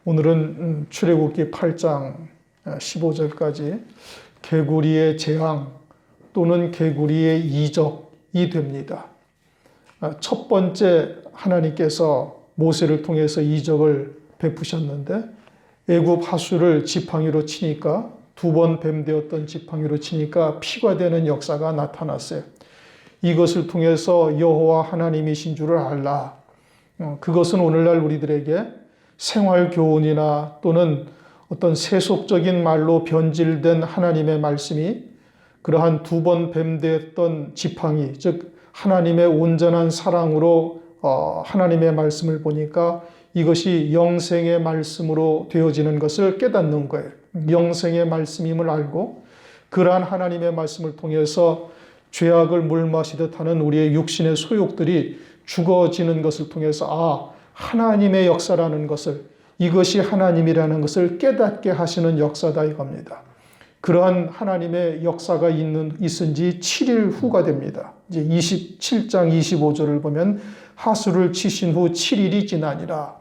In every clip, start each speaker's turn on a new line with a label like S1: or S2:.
S1: 오늘은 출애굽기 8장 15절까지 개구리의 재앙 또는 개구리의 이적이 됩니다. 첫 번째 하나님께서 모세를 통해서 이적을 베푸셨는데 애굽 하수를 지팡이로 치니까 두 번 뱀 되었던 지팡이로 치니까 피가 되는 역사가 나타났어요. 이것을 통해서 여호와 하나님이신 줄을 알라. 그것은 오늘날 우리들에게 생활 교훈이나 또는 어떤 세속적인 말로 변질된 하나님의 말씀이 그러한 두 번 뱀 되었던 지팡이, 즉 하나님의 온전한 사랑으로 하나님의 말씀을 보니까 이것이 영생의 말씀으로 되어지는 것을 깨닫는 거예요. 영생의 말씀임을 알고 그러한 하나님의 말씀을 통해서 죄악을 물 마시듯 하는 우리의 육신의 소욕들이 죽어지는 것을 통해서 하나님의 역사라는 것을, 이것이 하나님이라는 것을 깨닫게 하시는 역사다 이겁니다. 그러한 하나님의 역사가 있은 지 7일 후가 됩니다. 이제 27장 25절을 보면 하수를 치신 후 7일이 지나니라.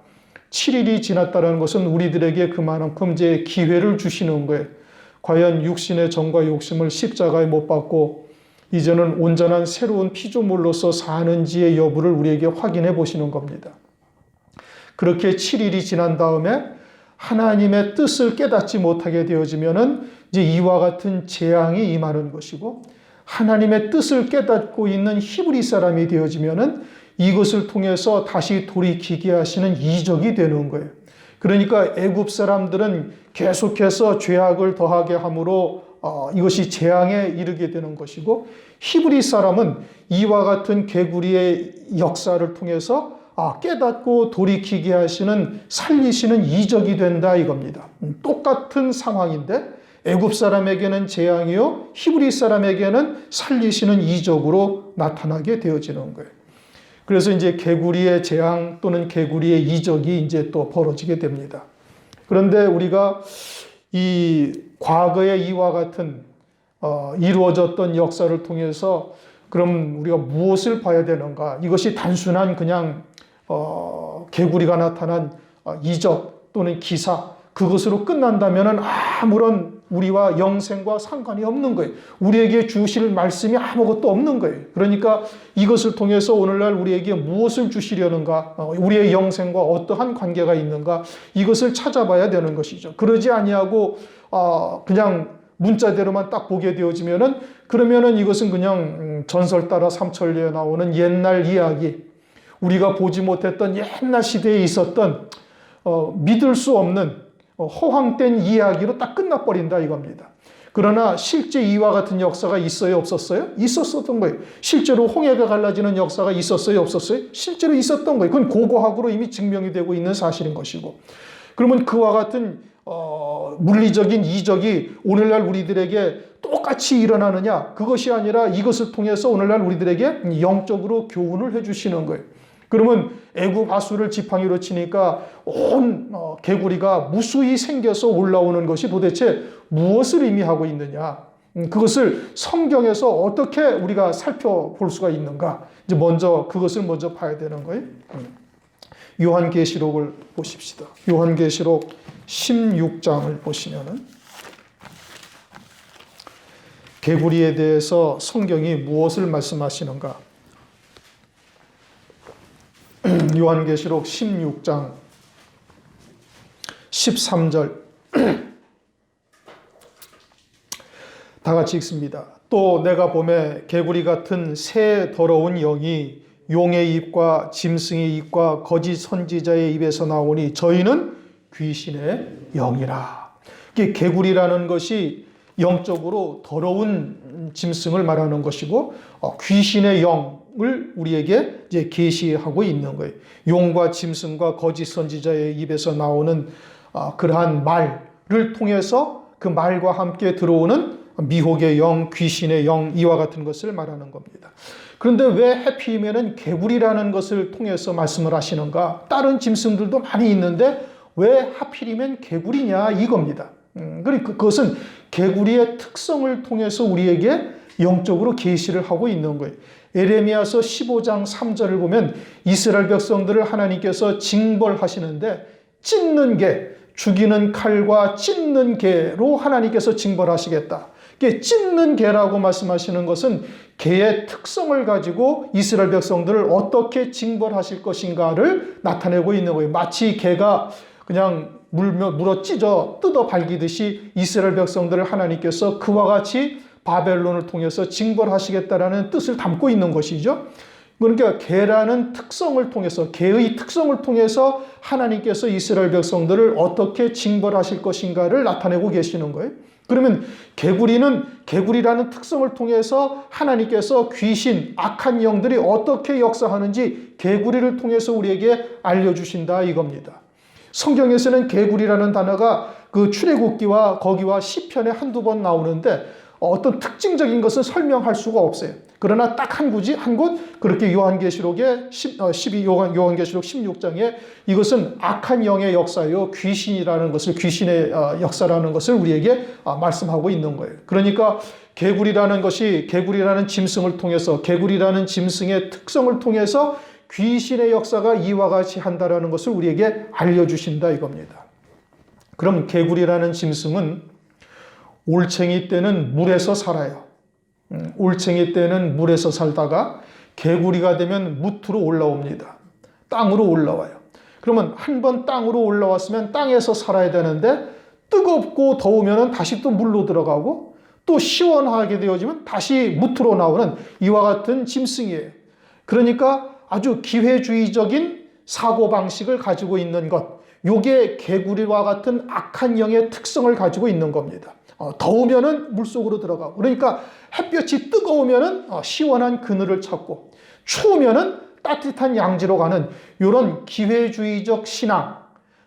S1: 7일이 지났다는 것은 우리들에게 그만큼 이제 기회를 주시는 거예요. 과연 육신의 정과 욕심을 십자가에 못 박고 이제는 온전한 새로운 피조물로서 사는지의 여부를 우리에게 확인해 보시는 겁니다. 그렇게 7일이 지난 다음에 하나님의 뜻을 깨닫지 못하게 되어지면은 이제 이와 같은 재앙이 임하는 것이고, 하나님의 뜻을 깨닫고 있는 히브리 사람이 되어지면은 이것을 통해서 다시 돌이키게 하시는 이적이 되는 거예요. 그러니까 애굽 사람들은 계속해서 죄악을 더하게 함으로 이것이 재앙에 이르게 되는 것이고, 히브리 사람은 이와 같은 개구리의 역사를 통해서 깨닫고 돌이키게 하시는, 살리시는 이적이 된다 이겁니다. 똑같은 상황인데 애굽 사람에게는 재앙이요, 히브리 사람에게는 살리시는 이적으로 나타나게 되어지는 거예요. 그래서 이제 개구리의 재앙 또는 개구리의 이적이 이제 또 벌어지게 됩니다. 그런데 우리가 이 과거의 이와 같은 이루어졌던 역사를 통해서 그럼 우리가 무엇을 봐야 되는가? 이것이 단순한 그냥 개구리가 나타난 이적 또는 기사, 그것으로 끝난다면 아무런 우리와 영생과 상관이 없는 거예요. 우리에게 주실 말씀이 아무것도 없는 거예요. 그러니까 이것을 통해서 오늘날 우리에게 무엇을 주시려는가, 우리의 영생과 어떠한 관계가 있는가, 이것을 찾아봐야 되는 것이죠. 그러지 아니하고 그냥 문자대로만 딱 보게 되어지면은, 그러면은 이것은 그냥 전설 따라 삼천리에 나오는 옛날 이야기, 우리가 보지 못했던 옛날 시대에 있었던 믿을 수 없는 허황된 이야기로 딱 끝나버린다 이겁니다. 그러나 실제 이와 같은 역사가 있어요, 없었어요? 있었던 거예요. 실제로 홍해가 갈라지는 역사가 있었어요, 없었어요? 실제로 있었던 거예요. 그건 고고학으로 이미 증명이 되고 있는 사실인 것이고, 그러면 그와 같은 물리적인 이적이 오늘날 우리들에게 똑같이 일어나느냐? 그것이 아니라 이것을 통해서 오늘날 우리들에게 영적으로 교훈을 해주시는 거예요. 그러면 애굽 하수를 지팡이로 치니까 온 개구리가 무수히 생겨서 올라오는 것이 도대체 무엇을 의미하고 있느냐? 그것을 성경에서 어떻게 우리가 살펴볼 수가 있는가? 이제 그것을 먼저 봐야 되는 거예요. 요한계시록을 보십시다. 요한계시록 16장을 보시면은 개구리에 대해서 성경이 무엇을 말씀하시는가? 요한계시록 16장 13절 다 같이 읽습니다. 또 내가 보매 개구리 같은 새 더러운 영이 용의 입과 짐승의 입과 거짓 선지자의 입에서 나오니 저희는 귀신의 영이라. 이게 개구리라는 것이 영적으로 더러운 짐승을 말하는 것이고, 귀신의 영을 우리에게 이제 계시하고 있는 거예요. 용과 짐승과 거짓 선지자의 입에서 나오는 그러한 말을 통해서 그 말과 함께 들어오는 미혹의 영, 귀신의 영, 이와 같은 것을 말하는 겁니다. 그런데 왜 해피면은 개구리라는 것을 통해서 말씀을 하시는가? 다른 짐승들도 많이 있는데 왜 하필이면 개구리냐 이겁니다. 그러니까 그것은 개구리의 특성을 통해서 우리에게 영적으로 계시를 하고 있는 거예요. 에레미야서 15장 3절을 보면 이스라엘 백성들을 하나님께서 징벌하시는데 찢는 개, 죽이는 칼과 찢는 개로 하나님께서 징벌하시겠다. 이게 찢는 개라고 말씀하시는 것은 개의 특성을 가지고 이스라엘 백성들을 어떻게 징벌하실 것인가를 나타내고 있는 거예요. 마치 개가 그냥 물어 찢어 뜯어 발기듯이 이스라엘 백성들을 하나님께서 그와 같이 바벨론을 통해서 징벌하시겠다라는 뜻을 담고 있는 것이죠. 그러니까 개라는 특성을 통해서, 개의 특성을 통해서 하나님께서 이스라엘 백성들을 어떻게 징벌하실 것인가를 나타내고 계시는 거예요. 그러면 개구리라는 특성을 통해서 하나님께서 귀신, 악한 영들이 어떻게 역사하는지 개구리를 통해서 우리에게 알려주신다 이겁니다. 성경에서는 개구리라는 단어가 그 출애굽기와 거기와 시편에 한두 번 나오는데 어떤 특징적인 것은 설명할 수가 없어요. 그러나 딱 한 곳 그렇게 요한계시록 16장에 이것은 악한 영의 역사요, 귀신의 역사라는 것을 우리에게 말씀하고 있는 거예요. 그러니까 개구리라는 짐승을 통해서, 개구리라는 짐승의 특성을 통해서 귀신의 역사가 이와 같이 한다라는 것을 우리에게 알려주신다 이겁니다. 그럼 개구리라는 짐승은 올챙이 때는 물에서 살아요. 올챙이 때는 물에서 살다가 개구리가 되면 무트로 올라옵니다. 땅으로 올라와요. 그러면 한번 땅으로 올라왔으면 땅에서 살아야 되는데 뜨겁고 더우면 다시 또 물로 들어가고 또 시원하게 되어지면 다시 무트로 나오는 이와 같은 짐승이에요. 그러니까 아주 기회주의적인 사고방식을 가지고 있는 것, 요게 개구리와 같은 악한 영의 특성을 가지고 있는 겁니다. 더우면은 물속으로 들어가고, 그러니까 햇볕이 뜨거우면은 시원한 그늘을 찾고, 추우면은 따뜻한 양지로 가는 이런 기회주의적 신앙,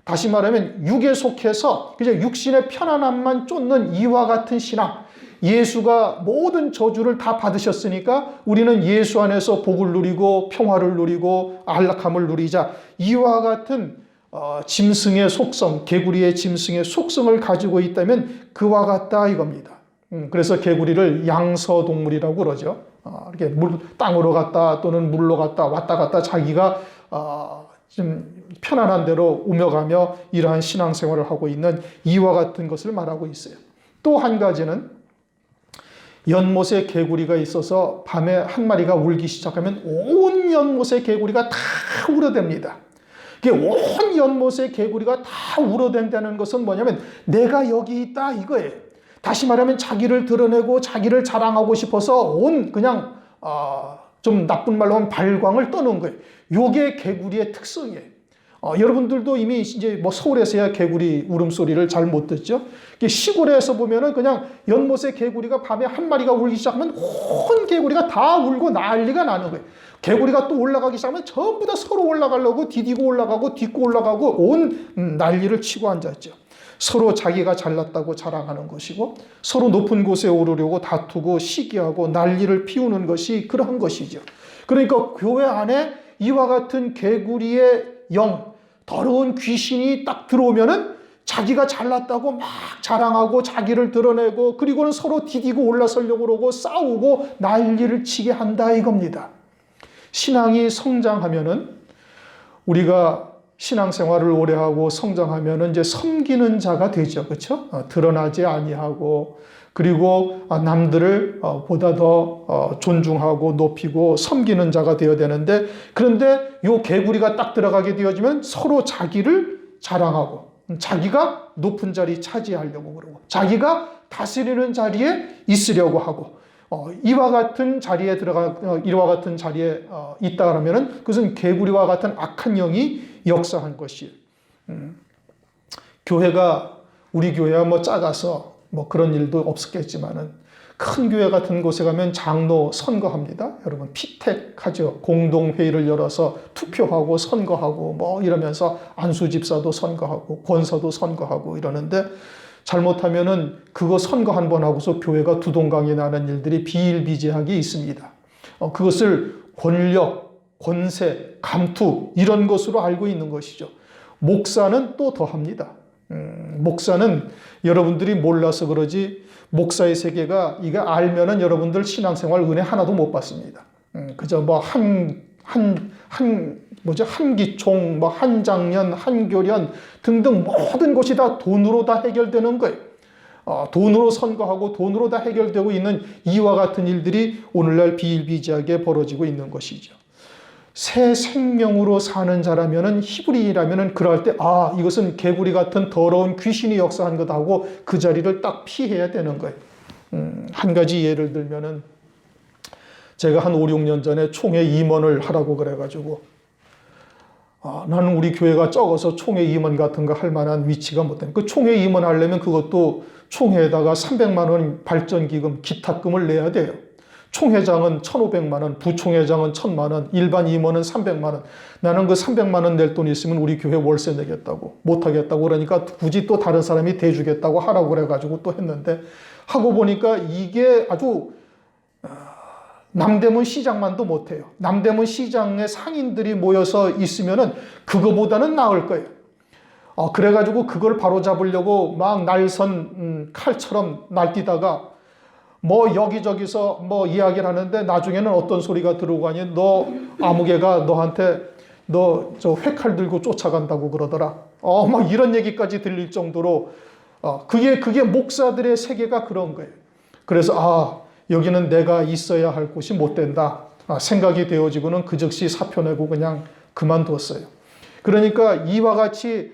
S1: 다시 말하면 육에 속해서 그냥 육신의 편안함만 쫓는 이와 같은 신앙, 예수가 모든 저주를 다 받으셨으니까 우리는 예수 안에서 복을 누리고 평화를 누리고 안락함을 누리자, 이와 같은 짐승의 속성, 개구리의 짐승의 속성을 가지고 있다면 그와 같다 이겁니다. 그래서 개구리를 양서동물이라고 그러죠. 이렇게 땅으로 갔다 또는 물로 갔다 왔다 갔다 자기가 좀 편안한 대로 오며 가며 이러한 신앙생활을 하고 있는 이와 같은 것을 말하고 있어요. 또 한 가지는 연못에 개구리가 있어서 밤에 한 마리가 울기 시작하면 온 연못의 개구리가 다 울어댑니다. 온 연못의 개구리가 다 울어댄다는 것은 뭐냐면 내가 여기 있다 이거예요. 다시 말하면 자기를 드러내고 자기를 자랑하고 싶어서 좀 나쁜 말로 하면 발광을 떠는 거예요. 요게 개구리의 특성이에요. 여러분들도 이미 이제 서울에서야 개구리 울음소리를 잘 못 듣죠. 시골에서 보면은 그냥 연못의 개구리가 밤에 한 마리가 울기 시작하면 온 개구리가 다 울고 난리가 나는 거예요. 개구리가 또 올라가기 시작하면 전부 다 서로 올라가려고 디디고 올라가고 딛고 올라가고 온 난리를 치고 앉았죠. 서로 자기가 잘났다고 자랑하는 것이고 서로 높은 곳에 오르려고 다투고 시기하고 난리를 피우는 것이 그러한 것이죠. 그러니까 교회 안에 이와 같은 개구리의 영, 더러운 귀신이 딱 들어오면은 자기가 잘났다고 막 자랑하고 자기를 드러내고 그리고는 서로 디디고 올라서려고 그러고 싸우고 난리를 치게 한다 이겁니다. 신앙이 성장하면은 우리가 신앙생활을 오래 하고 성장하면은 이제 섬기는 자가 되죠. 그렇죠? 드러나지 아니하고 그리고 남들을 보다 더 존중하고 높이고 섬기는 자가 되어야 되는데, 그런데 요 개구리가 딱 들어가게 되어지면 서로 자기를 자랑하고 자기가 높은 자리 차지하려고 그러고 자기가 다스리는 자리에 있으려고 하고 이와 같은 자리에 있다 그러면은 그것은 개구리와 같은 악한 영이 역사한 것이에요. 우리 교회가 작아서 그런 일도 없었겠지만은 큰 교회 같은 곳에 가면 장로 선거합니다. 여러분 피택하죠. 공동회의를 열어서 투표하고 선거하고 이러면서 안수 집사도 선거하고 권사도 선거하고 이러는데 잘못하면은 그거 선거 한 번 하고서 교회가 두동강이 나는 일들이 비일비재하게 있습니다. 그것을 권력, 권세, 감투 이런 것으로 알고 있는 것이죠. 목사는 또 더합니다. 목사는 여러분들이 몰라서 그러지 목사의 세계가 이거 알면은 여러분들 신앙생활 은혜 하나도 못 받습니다. 그저 한기총, 뭐 한장년, 한교련 등등 모든 것이 다 돈으로 다 해결되는 거예요. 돈으로 선거하고 돈으로 다 해결되고 있는 이와 같은 일들이 오늘날 비일비재하게 벌어지고 있는 것이죠. 새 생명으로 사는 자라면은 히브리인이라면은 그럴 때 이것은 개구리 같은 더러운 귀신이 역사한 거다 하고 그 자리를 딱 피해야 되는 거예요. 한 가지 예를 들면은 제가 한 5, 6년 전에 총회 임원을 하라고 그래가지고 나는 우리 교회가 적어서 총회 임원 같은 거 할 만한 위치가 못 되는. 그 총회 임원 하려면 그것도 총회에다가 300만 원 발전기금, 기탁금을 내야 돼요. 총회장은 1,500만 원, 부총회장은 1,000만 원, 일반 임원은 300만 원. 나는 그 300만 원 낼 돈 있으면 우리 교회 월세 내겠다고, 못하겠다고 그러니까 굳이 또 다른 사람이 대주겠다고 하라고 그래가지고 또 했는데 하고 보니까 이게 아주 남대문 시장만도 못해요. 남대문 시장에 상인들이 모여서 있으면은 그거보다는 나을 거예요. 그래가지고 그걸 바로잡으려고 막 날선 칼처럼 날뛰다가 뭐 여기저기서 뭐 이야기를 하는데 나중에는 어떤 소리가 들어오고 너 아무개가 너한테 너 저 회칼 들고 쫓아간다고 그러더라. 막 이런 얘기까지 들릴 정도로 그게 목사들의 세계가 그런 거예요. 그래서 여기는 내가 있어야 할 곳이 못 된다. 생각이 되어지고는 그 즉시 사표 내고 그냥 그만뒀어요. 그러니까 이와 같이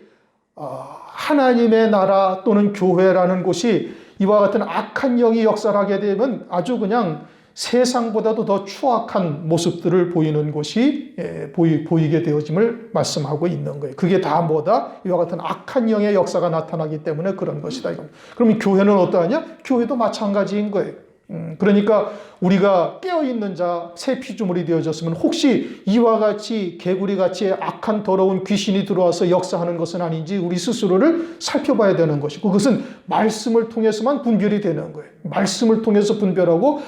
S1: 하나님의 나라 또는 교회라는 곳이 이와 같은 악한 영이 역사를 하게 되면 아주 그냥 세상보다도 더 추악한 모습들을 보이는 곳이 보이게 되어짐을 말씀하고 있는 거예요. 그게 다 뭐다? 이와 같은 악한 영의 역사가 나타나기 때문에 그런 것이다. 그러면 교회는 어떠하냐? 교회도 마찬가지인 거예요. 그러니까 우리가 깨어있는 자, 새 피조물이 되어졌으면 혹시 이와 같이 개구리같이 악한 더러운 귀신이 들어와서 역사하는 것은 아닌지 우리 스스로를 살펴봐야 되는 것이고 그것은 말씀을 통해서만 분별이 되는 거예요. 말씀을 통해서 분별하고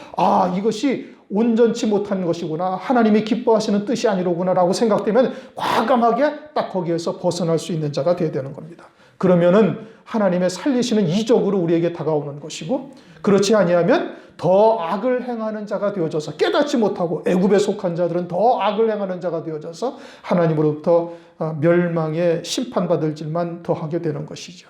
S1: 이것이 온전치 못한 것이구나. 하나님이 기뻐하시는 뜻이 아니로구나 라고 생각되면 과감하게 딱 거기에서 벗어날 수 있는 자가 되어야 되는 겁니다. 그러면은 하나님의 살리시는 이적으로 우리에게 다가오는 것이고 그렇지 아니하면 더 악을 행하는 자가 되어져서 깨닫지 못하고 애굽에 속한 자들은 더 악을 행하는 자가 되어져서 하나님으로부터 멸망에 심판받을 일만 더하게 되는 것이죠.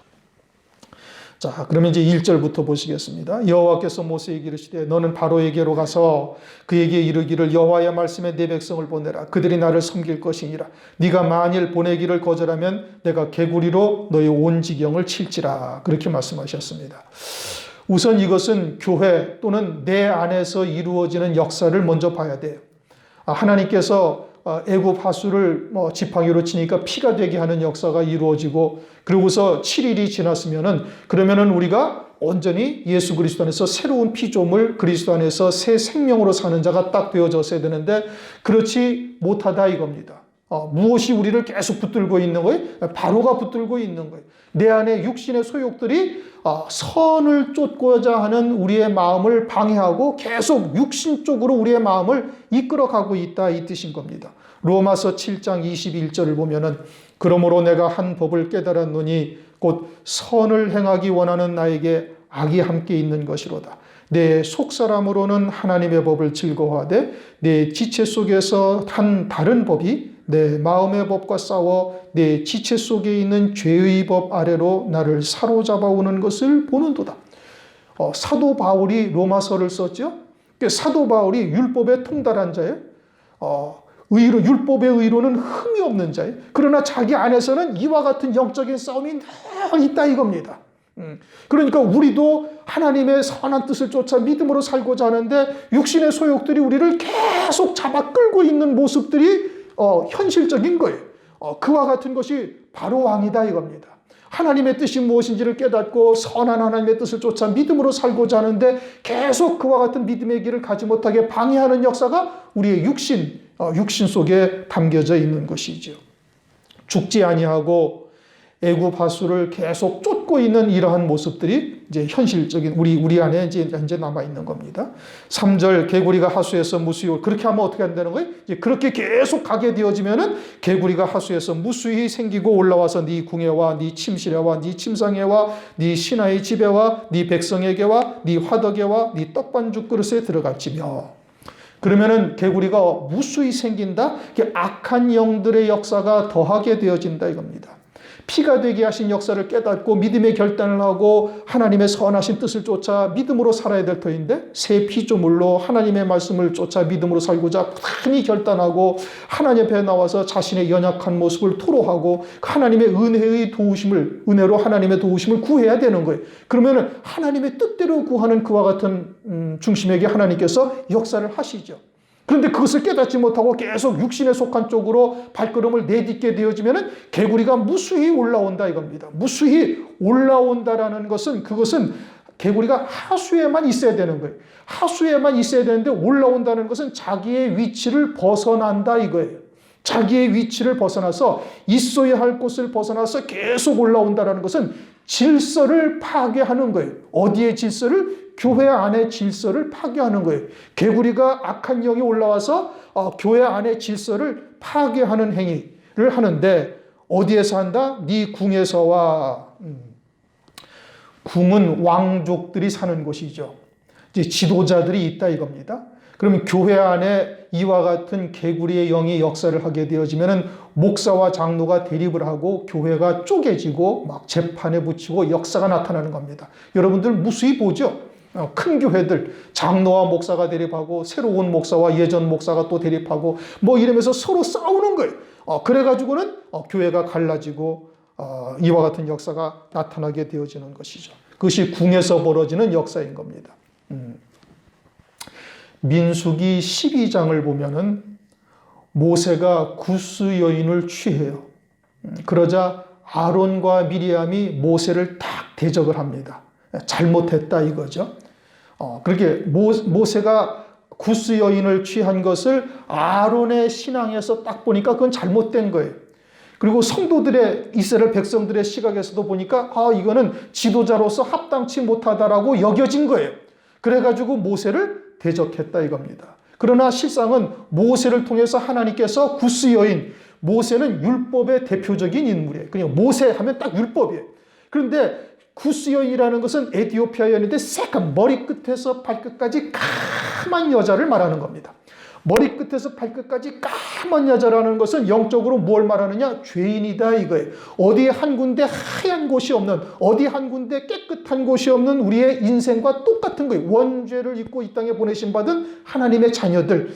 S1: 자, 그러면 이제 1절부터 보시겠습니다. 여호와께서 모세에게 이르시되 너는 바로에게로 가서 그에게 이르기를 여호와의 말씀에 내 백성을 보내라. 그들이 나를 섬길 것이니라. 네가 만일 보내기를 거절하면 내가 개구리로 너의 온 지경을 칠지라. 그렇게 말씀하셨습니다. 우선 이것은 교회 또는 내 안에서 이루어지는 역사를 먼저 봐야 돼요. 하나님께서 애굽 하수를 지팡이로 치니까 피가 되게 하는 역사가 이루어지고 그러고서 7일이 지났으면은 그러면은 우리가 온전히 예수 그리스도 안에서 새로운 피조물 그리스도 안에서 새 생명으로 사는 자가 딱 되어졌어야 되는데 그렇지 못하다 이겁니다. 무엇이 우리를 계속 붙들고 있는 거예요? 바로가 붙들고 있는 거예요. 내 안에 육신의 소욕들이 선을 쫓고자 하는 우리의 마음을 방해하고 계속 육신 쪽으로 우리의 마음을 이끌어가고 있다 이 뜻인 겁니다. 로마서 7장 21절을 보면은 그러므로 내가 한 법을 깨달았노니 곧 선을 행하기 원하는 나에게 악이 함께 있는 것이로다. 내 속사람으로는 하나님의 법을 즐거워하되 내 지체 속에서 한 다른 법이 내 마음의 법과 싸워 내 지체 속에 있는 죄의 법 아래로 나를 사로잡아 오는 것을 보는도다. 사도 바울이 로마서를 썼죠. 사도 바울이 율법에 통달한 자예요. 율법의 의로는 흠이 없는 자예요. 그러나 자기 안에서는 이와 같은 영적인 싸움이 늘 있다 이겁니다. 그러니까 우리도 하나님의 선한 뜻을 쫓아 믿음으로 살고자 하는데 육신의 소욕들이 우리를 계속 잡아 끌고 있는 모습들이 현실적인 거예요. 그와 같은 것이 바로 왕이다 이겁니다. 하나님의 뜻이 무엇인지를 깨닫고 선한 하나님의 뜻을 쫓아 믿음으로 살고자 하는데 계속 그와 같은 믿음의 길을 가지 못하게 방해하는 역사가 우리의 육신 속에 담겨져 있는 것이죠. 죽지 아니하고 애굽 하수를 계속 쫓고 있는 이러한 모습들이 이제 현실적인 우리 안에 이제 남아 있는 겁니다. 3절 개구리가 하수에서 무수히 그렇게 하면 어떻게 한다는 거예요? 이제 그렇게 계속 가게 되어지면은 개구리가 하수에서 무수히 생기고 올라와서 네 궁에와 네 침실에와 네 침상에와 네 신하의 집에와 네 백성에게와 네 화덕에와 네 떡반죽 그릇에 들어갈지며. 그러면은 개구리가 무수히 생긴다. 악한 영들의 역사가 더하게 되어진다 이겁니다. 피가 되게 하신 역사를 깨닫고 믿음의 결단을 하고 하나님의 선하신 뜻을 쫓아 믿음으로 살아야 될 터인데 새 피조물로 하나님의 말씀을 쫓아 믿음으로 살고자 부단히 결단하고 하나님 앞에 나와서 자신의 연약한 모습을 토로하고 하나님의 은혜로 하나님의 도우심을 구해야 되는 거예요. 그러면은 하나님의 뜻대로 구하는 그와 같은 중심에게 하나님께서 역사를 하시죠. 그런데 그것을 깨닫지 못하고 계속 육신에 속한 쪽으로 발걸음을 내딛게 되어지면은 개구리가 무수히 올라온다 이겁니다. 무수히 올라온다라는 것은 그것은 개구리가 하수에만 있어야 되는 거예요. 하수에만 있어야 되는데 올라온다는 것은 자기의 위치를 벗어난다 이거예요. 자기의 위치를 벗어나서 있어야 할 곳을 벗어나서 계속 올라온다는 것은 질서를 파괴하는 거예요. 어디의 질서를? 교회 안의 질서를 파괴하는 거예요. 개구리가 악한 영이 올라와서 교회 안의 질서를 파괴하는 행위를 하는데 어디에서 한다? 네 궁에서와. 궁은 왕족들이 사는 곳이죠. 이제 지도자들이 있다 이겁니다. 그러면 교회 안에 이와 같은 개구리의 영이 역사를 하게 되어지면은 목사와 장로가 대립을 하고 교회가 쪼개지고 막 재판에 붙이고 역사가 나타나는 겁니다. 여러분들 무수히 보죠? 큰 교회들 장로와 목사가 대립하고 새로운 목사와 예전 목사가 또 대립하고 뭐 이러면서 서로 싸우는 거예요. 그래가지고는 교회가 갈라지고 이와 같은 역사가 나타나게 되어지는 것이죠. 그것이 궁에서 벌어지는 역사인 겁니다. 민수기 12장을 보면은 모세가 구스 여인을 취해요. 그러자 아론과 미리암이 모세를 딱 대적을 합니다. 잘못했다 이거죠. 그렇게 모세가 구스 여인을 취한 것을 아론의 신앙에서 딱 보니까 그건 잘못된 거예요. 그리고 성도들의 이스라엘 백성들의 시각에서도 보니까 이거는 지도자로서 합당치 못하다라고 여겨진 거예요. 그래가지고 모세를 대적했다 이겁니다. 그러나 실상은 모세를 통해서 하나님께서 구스 여인, 모세는 율법의 대표적인 인물이에요. 그냥 모세 하면 딱 율법이에요. 그런데 구스 여인이라는 것은 에티오피아 여인인데 새까만 머리끝에서 발끝까지 까만 여자를 말하는 겁니다. 머리끝에서 발끝까지 까만 여자라는 것은 영적으로 뭘 말하느냐? 죄인이다 이거예요. 어디 한 군데 하얀 곳이 없는, 어디 한 군데 깨끗한 곳이 없는 우리의 인생과 똑같은 거예요. 원죄를 입고 이 땅에 보내신 받은 하나님의 자녀들.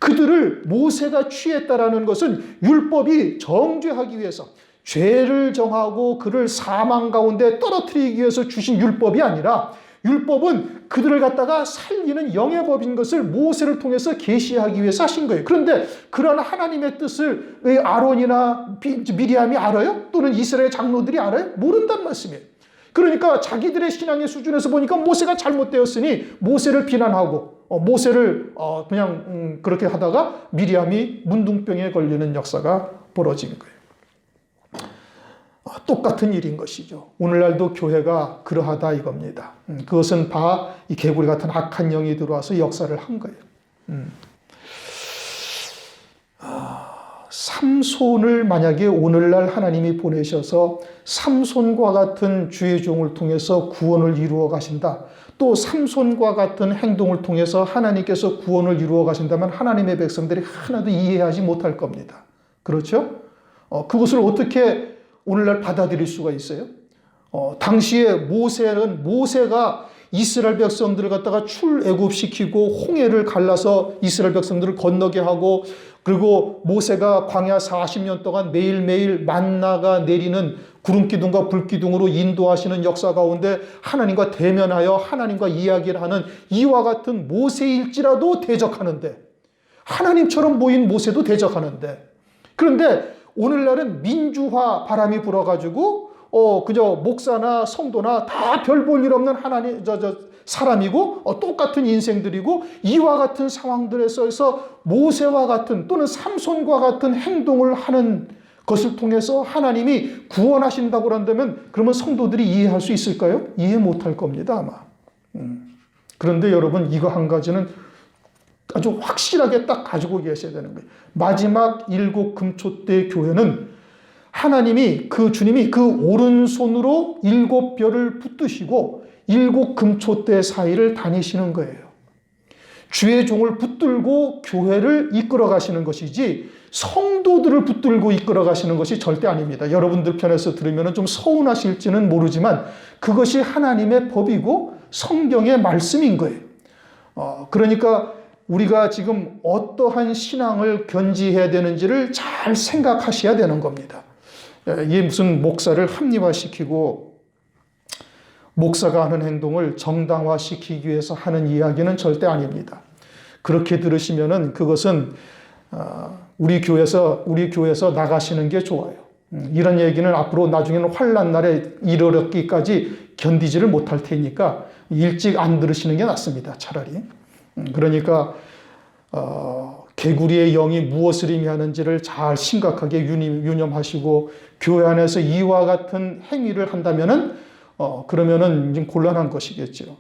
S1: 그들을 모세가 취했다라는 것은 율법이 정죄하기 위해서 죄를 정하고 그를 사망 가운데 떨어뜨리기 위해서 주신 율법이 아니라 율법은 그들을 갖다가 살리는 영의 법인 것을 모세를 통해서 계시하기 위해서 하신 거예요. 그런데 그런 하나님의 뜻을 왜 아론이나 미리암이 알아요? 또는 이스라엘 장로들이 알아요? 모른다는 말씀이에요. 그러니까 자기들의 신앙의 수준에서 보니까 모세가 잘못되었으니 모세를 비난하고 모세를 그냥 그렇게 하다가 미리암이 문둥병에 걸리는 역사가 벌어진 거예요. 똑같은 일인 것이죠. 오늘날도 교회가 그러하다 이겁니다. 그것은 이 개구리 같은 악한 영이 들어와서 역사를 한 거예요. 삼손을 만약에 오늘날 하나님이 보내셔서 삼손과 같은 주의 종을 통해서 구원을 이루어 가신다. 또 삼손과 같은 행동을 통해서 하나님께서 구원을 이루어 가신다면 하나님의 백성들이 하나도 이해하지 못할 겁니다. 그렇죠? 그것을 어떻게 오늘날 받아들일 수가 있어요? 당시에 모세가 이스라엘 백성들을 갖다가 출애굽시키고 홍해를 갈라서 이스라엘 백성들을 건너게 하고 그리고 모세가 광야 40년 동안 매일매일 만나가 내리는 구름기둥과 불기둥으로 인도하시는 역사 가운데 하나님과 대면하여 하나님과 이야기를 하는 이와 같은 모세일지라도 대적하는데 하나님처럼 보인 모세도 대적하는데 그런데 오늘날은 민주화 바람이 불어가지고 그저 목사나 성도나 다 별 볼 일 없는 하나님 사람이고 똑같은 인생들이고 이와 같은 상황들에서 모세와 같은 또는 삼손과 같은 행동을 하는 것을 통해서 하나님이 구원하신다고 한다면 그러면 성도들이 이해할 수 있을까요? 이해 못할 겁니다 아마. 그런데 여러분 이거 한 가지는 아주 확실하게 딱 가지고 계셔야 되는 거예요. 마지막 7 금초 때 교회는 하나님이 주님이 그 오른손으로 7 별을 붙드시고 7 금초 때 사이를 다니시는 거예요. 주의 종을 붙들고 교회를 이끌어 가시는 것이지 성도들을 붙들고 이끌어 가시는 것이 절대 아닙니다. 여러분들 편에서 들으면 좀 서운하실지는 모르지만 그것이 하나님의 법이고 성경의 말씀인 거예요. 그러니까 우리가 지금 어떠한 신앙을 견지해야 되는지를 잘 생각하셔야 되는 겁니다. 이게 무슨 목사를 합리화시키고 목사가 하는 행동을 정당화시키기 위해서 하는 이야기는 절대 아닙니다. 그렇게 들으시면은 그것은 우리 교회에서 나가시는 게 좋아요. 이런 얘기는 앞으로 나중에는 환난 날에 이르렀기까지 견디지를 못할 테니까 일찍 안 들으시는 게 낫습니다. 차라리. 그러니까 개구리의 영이 무엇을 의미하는지를 잘 심각하게 유념하시고 교회 안에서 이와 같은 행위를 한다면은 그러면은 좀 곤란한 것이겠죠.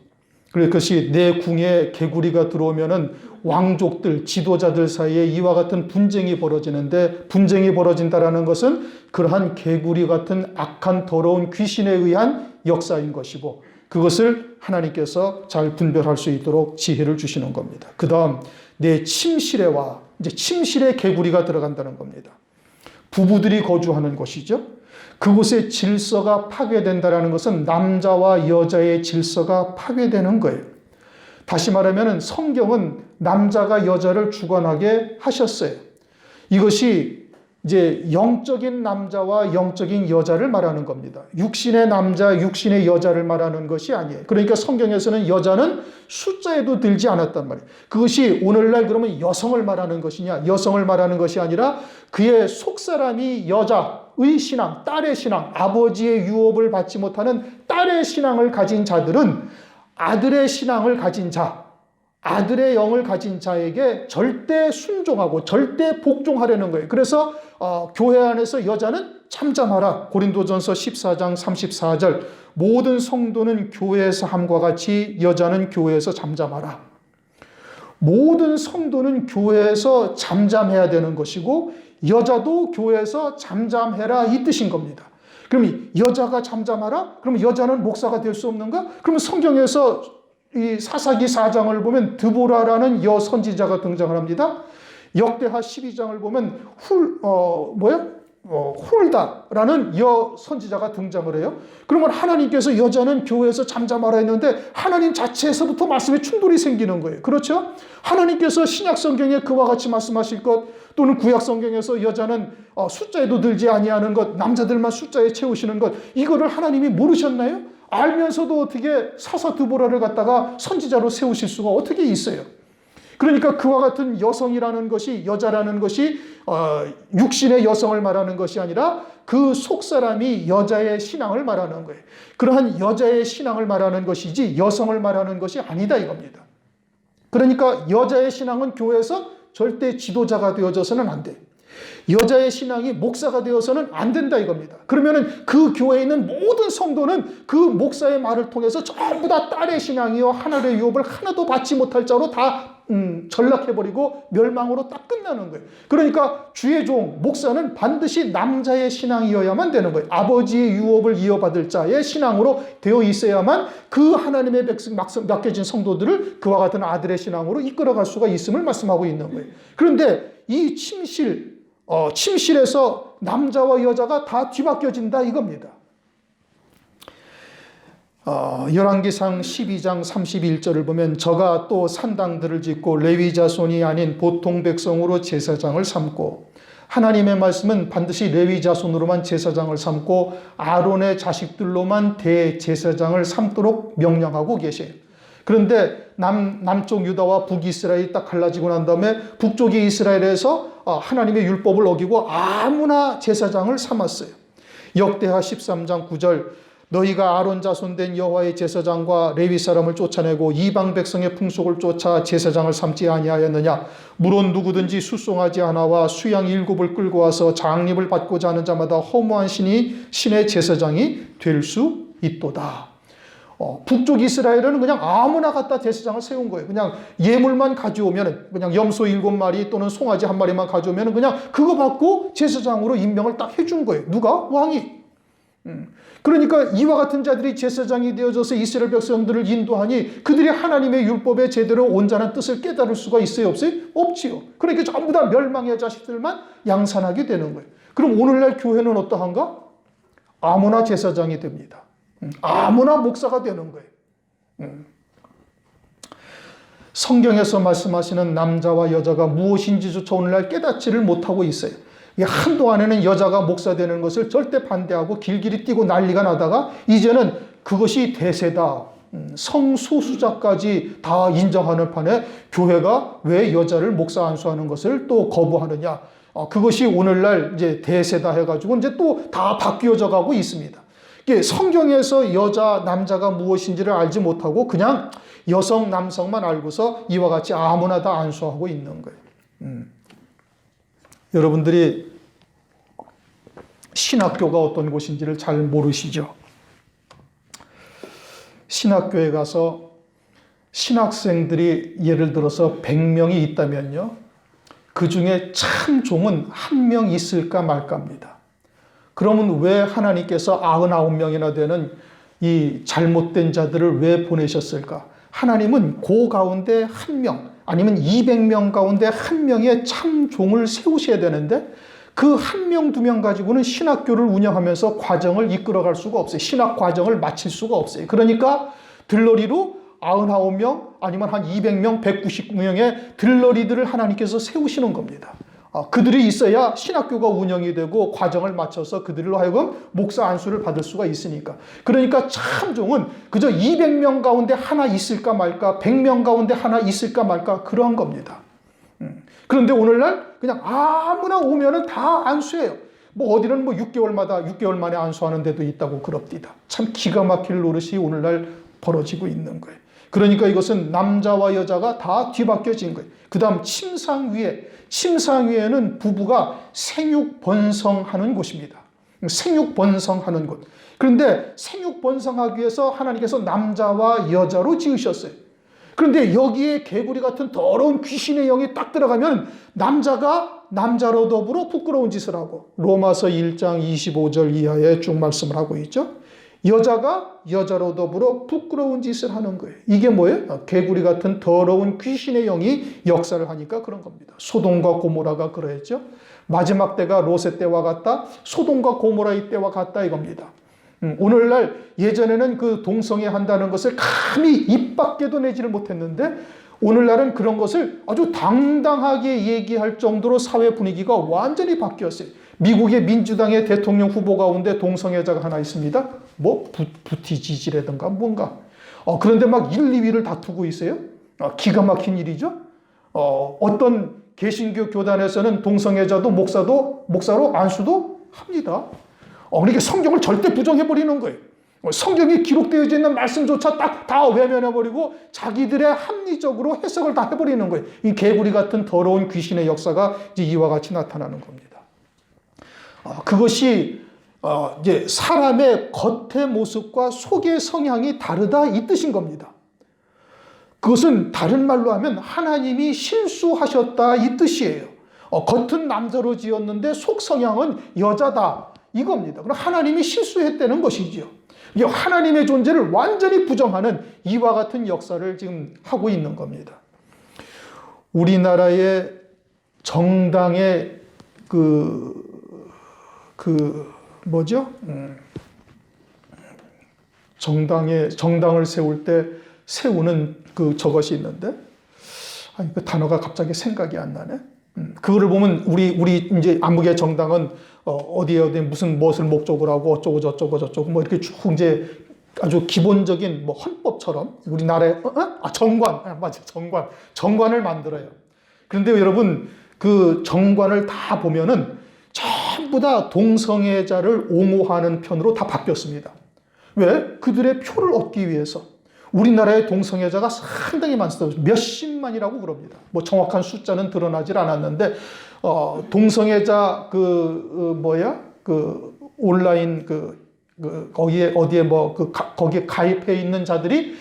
S1: 그것이 내 궁에 개구리가 들어오면은 왕족들, 지도자들 사이에 이와 같은 분쟁이 벌어지는데 분쟁이 벌어진다라는 것은 그러한 개구리 같은 악한 더러운 귀신에 의한 역사인 것이고 그것을 하나님께서 잘 분별할 수 있도록 지혜를 주시는 겁니다. 그 다음 내 침실에와 이제 침실에 개구리가 들어간다는 겁니다. 부부들이 거주하는 곳이죠. 그곳의 질서가 파괴된다는 것은 남자와 여자의 질서가 파괴되는 거예요. 다시 말하면 성경은 남자가 여자를 주관하게 하셨어요. 이것이 이제 영적인 남자와 영적인 여자를 말하는 겁니다. 육신의 남자, 육신의 여자를 말하는 것이 아니에요. 그러니까 성경에서는 여자는 숫자에도 들지 않았단 말이에요. 그것이 오늘날 그러면 여성을 말하는 것이냐? 여성을 말하는 것이 아니라 그의 속사람이 여자의 신앙, 딸의 신앙, 아버지의 유업을 받지 못하는 딸의 신앙을 가진 자들은 아들의 신앙을 가진 자, 아들의 영을 가진 자에게 절대 순종하고 절대 복종하려는 거예요. 그래서 교회 안에서 여자는 잠잠하라. 고린도전서 14장 34절 모든 성도는 교회에서 함과 같이 여자는 교회에서 잠잠하라. 모든 성도는 교회에서 잠잠해야 되는 것이고 여자도 교회에서 잠잠해라 이 뜻인 겁니다. 그럼 여자가 잠잠하라? 그럼 여자는 목사가 될 수 없는가? 그러면 성경에서 이 사사기 4장을 보면 드보라라는 여선지자가 등장을 합니다. 역대하 12장을 보면 훌다라는 여선지자가 등장을 해요. 그러면 하나님께서 여자는 교회에서 잠잠하라 했는데 하나님 자체에서부터 말씀에 충돌이 생기는 거예요. 그렇죠? 하나님께서 신약 성경에 그와 같이 말씀하실 것 또는 구약 성경에서 여자는 숫자에도 들지 아니하는 것, 남자들만 숫자에 채우시는 것 이거를 하나님이 모르셨나요? 알면서도 어떻게 사사 드보라를 갖다가 선지자로 세우실 수가 어떻게 있어요? 그러니까 그와 같은 여성이라는 것이 여자라는 것이 육신의 여성을 말하는 것이 아니라 그 속사람이 여자의 신앙을 말하는 거예요. 그러한 여자의 신앙을 말하는 것이지 여성을 말하는 것이 아니다 이겁니다. 그러니까 여자의 신앙은 교회에서 절대 지도자가 되어져서는 안 돼. 여자의 신앙이 목사가 되어서는 안 된다 이겁니다. 그러면은 그 교회에 있는 모든 성도는 그 목사의 말을 통해서 전부 다 딸의 신앙이요 하나님의 유업을 하나도 받지 못할 자로 다 전락해버리고 멸망으로 딱 끝나는 거예요. 그러니까 주의 종 목사는 반드시 남자의 신앙이어야만 되는 거예요. 아버지의 유업을 이어받을 자의 신앙으로 되어 있어야만 그 하나님의 백성 맡겨진 성도들을 그와 같은 아들의 신앙으로 이끌어갈 수가 있음을 말씀하고 있는 거예요. 그런데 이 침실에서 남자와 여자가 다 뒤바뀌어진다 이겁니다. 열왕기상 12장 31절을 보면 저가 또 산당들을 짓고 레위 자손이 아닌 보통 백성으로 제사장을 삼고 하나님의 말씀은 반드시 레위 자손으로만 제사장을 삼고 아론의 자식들로만 대제사장을 삼도록 명령하고 계세요. 그런데 남쪽 유다와 북이스라엘이 딱 갈라지고 난 다음에 북쪽의 이스라엘에서 하나님의 율법을 어기고 아무나 제사장을 삼았어요. 역대하 13장 9절 너희가 아론 자손 된 여호와의 제사장과 레위 사람을 쫓아내고 이방 백성의 풍속을 쫓아 제사장을 삼지 아니하였느냐. 물론 누구든지 수송아지 하나와 수양 7을 끌고 와서 장립을 받고자 하는 자마다 허무한 신의 제사장이 될 수 있도다. 북쪽 이스라엘은 그냥 아무나 갖다 제사장을 세운 거예요. 그냥 예물만 가져오면 그냥 염소 7마리 또는 송아지 1마리만 가져오면 그냥 그거 받고 제사장으로 임명을 딱 해준 거예요. 누가? 왕이. 그러니까 이와 같은 자들이 제사장이 되어져서 이스라엘 백성들을 인도하니 그들이 하나님의 율법에 제대로 온전한 뜻을 깨달을 수가 있어요, 없어요? 없지요. 그러니까 전부 다 멸망의 자식들만 양산하게 되는 거예요. 그럼 오늘날 교회는 어떠한가? 아무나 제사장이 됩니다. 아무나 목사가 되는 거예요. 성경에서 말씀하시는 남자와 여자가 무엇인지조차 오늘날 깨닫지를 못하고 있어요. 한동안에는 여자가 목사 되는 것을 절대 반대하고 길길이 뛰고 난리가 나다가 이제는 그것이 대세다. 성소수자까지 다 인정하는 판에 교회가 왜 여자를 목사 안수하는 것을 또 거부하느냐. 그것이 오늘날 이제 대세다 해가지고 이제 또 다 바뀌어져 가고 있습니다. 성경에서 여자, 남자가 무엇인지를 알지 못하고 그냥 여성, 남성만 알고서 이와 같이 아무나 다 안수하고 있는 거예요. 여러분들이 신학교가 어떤 곳인지를 잘 모르시죠? 신학교에 가서 신학생들이 예를 들어서 100명이 있다면요. 그 중에 참종은 한 명 있을까 말까입니다. 그러면 왜 하나님께서 99명이나 되는 이 잘못된 자들을 왜 보내셨을까? 하나님은 그 가운데 한 명, 아니면 200명 가운데 한 명의 참종을 세우셔야 되는데 그 한 명, 두 명 가지고는 신학교를 운영하면서 과정을 이끌어갈 수가 없어요. 신학 과정을 마칠 수가 없어요. 그러니까 들러리로 99명 아니면 한 200명, 199명의 들러리들을 하나님께서 세우시는 겁니다. 그들이 있어야 신학교가 운영이 되고 과정을 마쳐서 그들로 하여금 목사 안수를 받을 수가 있으니까. 그러니까 참종은 그저 200명 가운데 하나 있을까 말까, 100명 가운데 하나 있을까 말까 그런 겁니다. 그런데 오늘날 그냥 아무나 오면은 다 안수해요. 뭐 어디는 뭐 6개월 만에 안수하는 데도 있다고 그럽니다. 참 기가 막힐 노릇이 오늘날 벌어지고 있는 거예요. 그러니까 이것은 남자와 여자가 다 뒤바뀌어진 거예요. 그 다음 침상위에는 부부가 생육 번성하는 곳입니다. 생육 번성하는 곳. 그런데 생육 번성하기 위해서 하나님께서 남자와 여자로 지으셨어요. 그런데 여기에 개구리 같은 더러운 귀신의 영이 딱 들어가면 남자가 남자로 더불어 부끄러운 짓을 하고 로마서 1장 25절 이하에 쭉 말씀을 하고 있죠. 여자가 여자로 더불어 부끄러운 짓을 하는 거예요. 이게 뭐예요? 개구리 같은 더러운 귀신의 영이 역사를 하니까 그런 겁니다. 소돔과 고모라가 그러했죠. 마지막 때가 롯의 때와 같다. 소돔과 고모라의 때와 같다 이겁니다. 오늘날 예전에는 그 동성애 한다는 것을 감히 입 밖에도 내지를 못했는데 오늘날은 그런 것을 아주 당당하게 얘기할 정도로 사회 분위기가 완전히 바뀌었어요. 미국의 민주당의 대통령 후보 가운데 동성애자가 하나 있습니다. 뭐 부티지지라든가 뭔가. 그런데 막 1, 2위를 다투고 있어요. 기가 막힌 일이죠. 어떤 개신교 교단에서는 동성애자도 목사로 안수도 합니다. 그러니까 성경을 절대 부정해버리는 거예요. 성경이 기록되어져 있는 말씀조차 딱 다 외면해버리고 자기들의 합리적으로 해석을 다 해버리는 거예요. 이 개구리 같은 더러운 귀신의 역사가 이제 이와 같이 나타나는 겁니다. 그것이 이제 사람의 겉의 모습과 속의 성향이 다르다 이 뜻인 겁니다. 그것은 다른 말로 하면 하나님이 실수하셨다 이 뜻이에요. 겉은 남자로 지었는데 속 성향은 여자다 이겁니다. 그럼 하나님이 실수했다는 것이죠. 이게 하나님의 존재를 완전히 부정하는 이와 같은 역사를 지금 하고 있는 겁니다. 우리나라의 정당의 정당을 세울 때 세우는 저것이 있는데, 그 단어가 갑자기 생각이 안 나네. 그거를 보면 우리 이제 암흑의 정당은 어디에 무엇을 목적으로 하고 어쩌고 저쩌고 뭐 이렇게 쭉 이제 아주 기본적인 뭐 헌법처럼 우리나라의 정관을 만들어요. 그런데 여러분 그 정관을 다 보면은 전부 다 동성애자를 옹호하는 편으로 다 바뀌었습니다. 왜? 그들의 표를 얻기 위해서. 우리나라의 동성애자가 상당히 많습니다. 몇십만이라고 그럽니다. 뭐 정확한 숫자는 드러나질 않았는데 동성애자 온라인 거기에 어디에 거기에 가입해 있는 자들이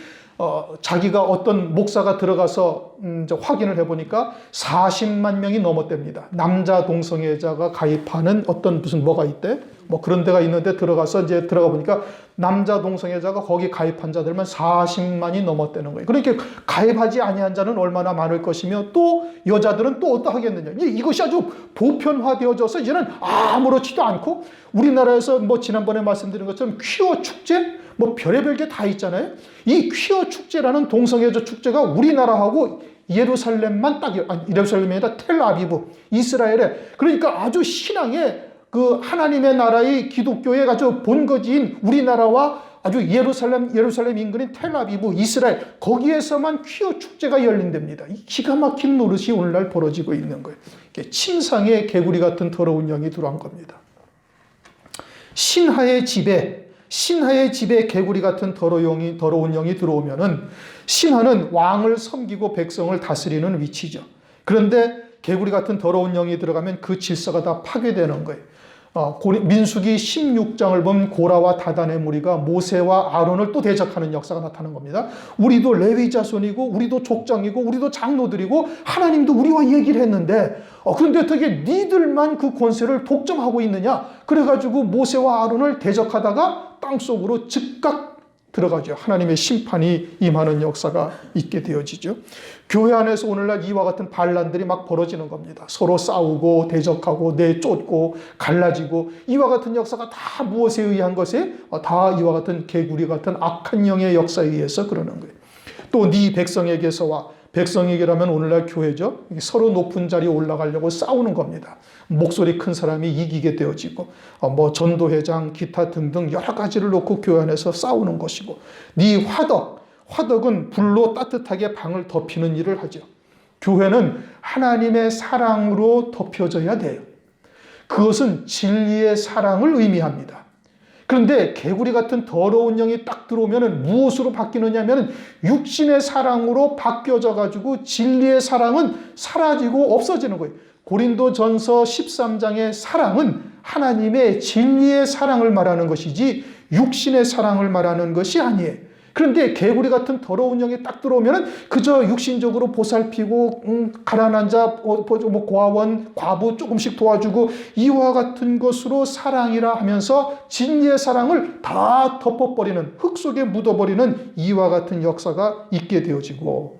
S1: 자기가 어떤 목사가 들어가서 이제 확인을 해보니까 40만 명이 넘었답니다. 남자 동성애자가 가입하는 어떤 뭐가 있대? 뭐 그런 데가 있는데 들어가서 이제 들어가 보니까 남자 동성애자가 거기 가입한 자들만 40만이 넘었다는 거예요. 그러니까 가입하지 아니한 자는 얼마나 많을 것이며 또 여자들은 또 어떠하겠느냐. 이것이 아주 보편화되어져서 이제는 아무렇지도 않고 우리나라에서 뭐 지난번에 말씀드린 것처럼 퀴어 축제 뭐 별의별 게 다 있잖아요. 이 퀴어 축제라는 동성애자 축제가 우리나라하고 예루살렘만 딱, 예루살렘이 아니라 텔아비브, 이스라엘에, 그러니까 아주 신앙의 그 하나님의 나라의 기독교의 아주 본거지인 우리나라와 아주 예루살렘 인근인 텔아비브, 이스라엘, 거기에서만 퀴어 축제가 열린답니다. 이 기가 막힌 노릇이 오늘날 벌어지고 있는 거예요. 침상에 개구리 같은 더러운 영이 들어온 겁니다. 신하의 집에 개구리 같은 더러운 영이 들어오면은 신하는 왕을 섬기고 백성을 다스리는 위치죠. 그런데 개구리 같은 더러운 영이 들어가면 그 질서가 다 파괴되는 거예요. 민수기 16장을 보면 고라와 다단의 무리가 모세와 아론을 또 대적하는 역사가 나타나는 겁니다. 우리도 레위 자손이고 우리도 족장이고 우리도 장로들이고 하나님도 우리와 얘기를 했는데 그런데 어떻게 니들만 그 권세를 독점하고 있느냐. 그래가지고 모세와 아론을 대적하다가 땅속으로 즉각 들어가죠. 하나님의 심판이 임하는 역사가 있게 되어지죠. 교회 안에서 오늘날 이와 같은 반란들이 막 벌어지는 겁니다. 서로 싸우고 대적하고 내쫓고 갈라지고 이와 같은 역사가 다 무엇에 의한 것에? 다 이와 같은 개구리 같은 악한 영의 역사에 의해서 그러는 거예요. 또 네 백성에게서와 백성에게라면 오늘날 교회죠. 서로 높은 자리에 올라가려고 싸우는 겁니다. 목소리 큰 사람이 이기게 되어지고 뭐 전도회장 기타 등등 여러 가지를 놓고 교회 안에서 싸우는 것이고 네 화덕은 불로 따뜻하게 방을 덮이는 일을 하죠. 교회는 하나님의 사랑으로 덮여져야 돼요. 그것은 진리의 사랑을 의미합니다. 그런데 개구리 같은 더러운 영이 딱 들어오면 무엇으로 바뀌느냐 하면 육신의 사랑으로 바뀌어져 가지고 진리의 사랑은 사라지고 없어지는 거예요. 고린도전서 13장의 사랑은 하나님의 진리의 사랑을 말하는 것이지 육신의 사랑을 말하는 것이 아니에요. 그런데 개구리 같은 더러운 영이 딱 들어오면 그저 육신적으로 보살피고 가난한 자, 고아원, 과부 조금씩 도와주고 이와 같은 것으로 사랑이라 하면서 진리의 사랑을 다 덮어버리는, 흙 속에 묻어버리는 이와 같은 역사가 있게 되어지고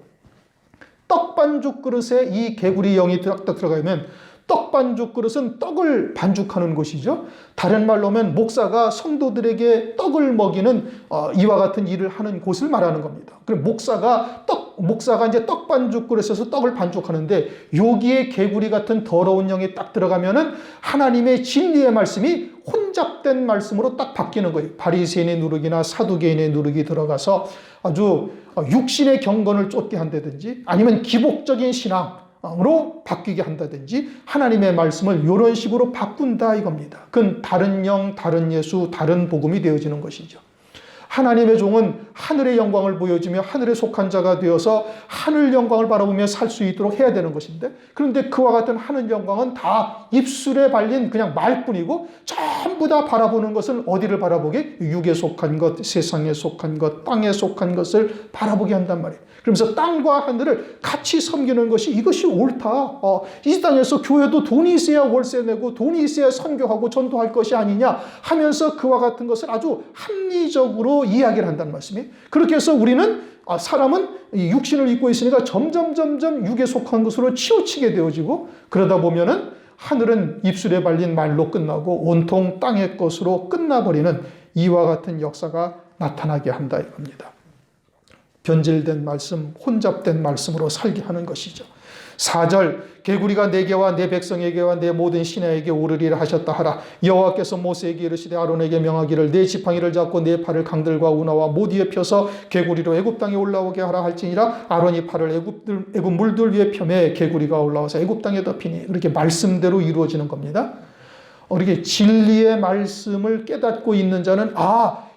S1: 떡반죽 그릇에 이 개구리 영이 딱 들어가면 떡반죽 그릇은 떡을 반죽하는 곳이죠. 다른 말로 하면 목사가 성도들에게 떡을 먹이는 이와 같은 일을 하는 곳을 말하는 겁니다. 그럼 목사가 이제 떡반죽 그릇에서 떡을 반죽하는데 여기에 개구리 같은 더러운 영이 딱 들어가면은 하나님의 진리의 말씀이 혼잡된 말씀으로 딱 바뀌는 거예요. 바리새인의 누룩이나 사두개인의 누룩이 들어가서 아주 육신의 경건을 쫓게 한다든지 아니면 기복적인 신앙으로 바뀌게 한다든지 하나님의 말씀을 이런 식으로 바꾼다 이겁니다. 그건 다른 영, 다른 예수, 다른 복음이 되어지는 것이죠. 하나님의 종은 하늘의 영광을 보여주며 하늘에 속한 자가 되어서 하늘 영광을 바라보며 살 수 있도록 해야 되는 것인데 그런데 그와 같은 하늘 영광은 다 입술에 발린 그냥 말뿐이고 전부 다 바라보는 것은 어디를 바라보게? 육에 속한 것, 세상에 속한 것, 땅에 속한 것을 바라보게 한단 말이에요. 그러면서 땅과 하늘을 같이 섬기는 것이 이것이 옳다. 이 땅에서 교회도 돈이 있어야 월세 내고 돈이 있어야 선교하고 전도할 것이 아니냐 하면서 그와 같은 것을 아주 합리적으로 이야기를 한다는 말씀이에요. 그렇게 해서 우리는 사람은 육신을 입고 있으니까 점점 육에 속한 것으로 치우치게 되어지고 그러다 보면은 하늘은 입술에 발린 말로 끝나고 온통 땅의 것으로 끝나버리는 이와 같은 역사가 나타나게 한다 이겁니다. 변질된 말씀, 혼잡된 말씀으로 살게 하는 것이죠. 4절 개구리가 내게와 내 백성에게와 내 모든 신하에게 오르리라 하셨다 하라. 여호와께서 모세에게 이르시되 아론에게 명하기를 내 지팡이를 잡고 내 팔을 강들과 운하와 못 위에 펴서 개구리로 애굽 땅에 올라오게 하라 할지니라. 아론이 팔을 애굽 물들 위에 펴매 개구리가 올라와서 애굽 땅에 덮이니. 그렇게 말씀대로 이루어지는 겁니다. 이렇게 진리의 말씀을 깨닫고 있는 자는